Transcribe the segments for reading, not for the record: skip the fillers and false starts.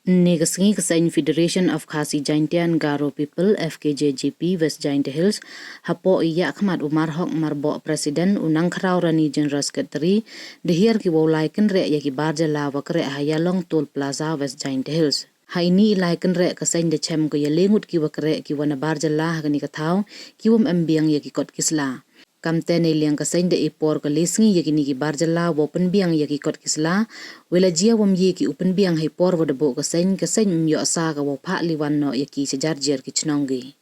Negasngi kasain Federation of Khasi Jaintian Garo People FKJGP West Jaint Hills hapo iya Ahmad Umar Hok marbo presiden unang kharau rani general secretary de hiar ki wolai kynreh ya ki baar jylla wa kre Ialong Toll Plaza West Jaint Hills. Haini ilai kynreh kasain de chem ko ya lengut ki wa kre ki wana baar jylla hagani kathau ki wam ambiang ya ki kot kisla. Kamten iliang kasain de ipor ke lisngi yakini ki barjala wo penbiang yaki kot kisla wela jia wam ye ki upen biang hipor wo debo kasain myo asa ka wo pha liwan no yaki sejar jer ki chnongi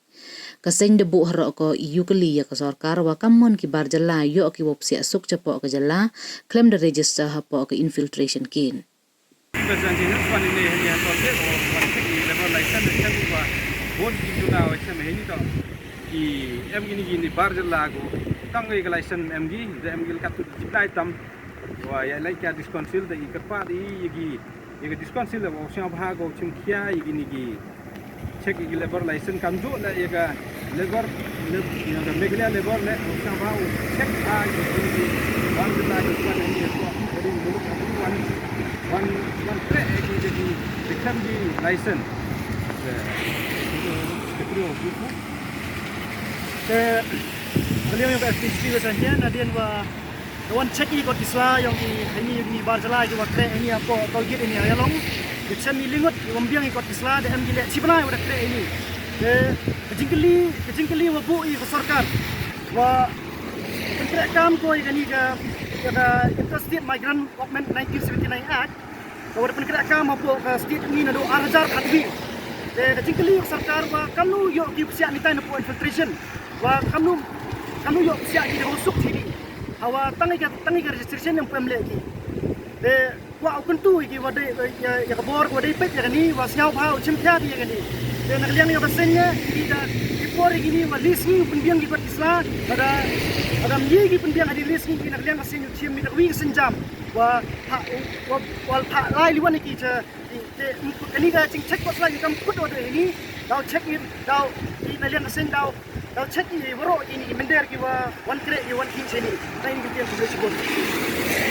kasain debo haro ko yukli ya ka sarkar wa kammon ki barjala yo ki wo psi asuk chapo ka jala claim the register hapo ka infiltration kin em gini bar jalla go tang e license em gi de em gil katut jiplai tam wa ya lai ka disconsil de ikpa di yigi disconsil wo sia bha go chim khia yigi ni gi check yigi labor license kam do la yega labor le meglia labor le sia bha check a yigi bar jalla go kan ni ko dari muluk one pre yigi de kam di license beliau yang FKJGP sahaja nadian wa kawan cek ikut kisah yang ini bar jala itu waktu ini apa tol gate ini Ialong kecem lingut membiang ikut kisah dan gile cipnai waktu ini kecingkeli wa bu i sarkar wa kentrak kam ko ini ka interstate migrant government 1979 act wa kentrak kam apa ka state ini nado arjar adwi kecingkeli sarkar wa kamu yo ki siap nitai no infiltration wa kamu yo siap di rusuk sini hawa tangi ka registration yang pemle ki wa kuntu ki wade ya kabor wade pet ya ni wa siau phau chim thia dia ni nak liang ni basennya ida ipor gini wa lisni penbiang ki kot isla ada mye ki penbiang adi lisni ki nak liang asin chim mi wi senjam wa wal pha lai liwan ki cha ini ka ching check kot lai kam kut wade ini dau check ni dau nak liang asin dau cek ini warok ini mender ki wa one crate ki one king sini. Nah ini kita yang boleh sebut.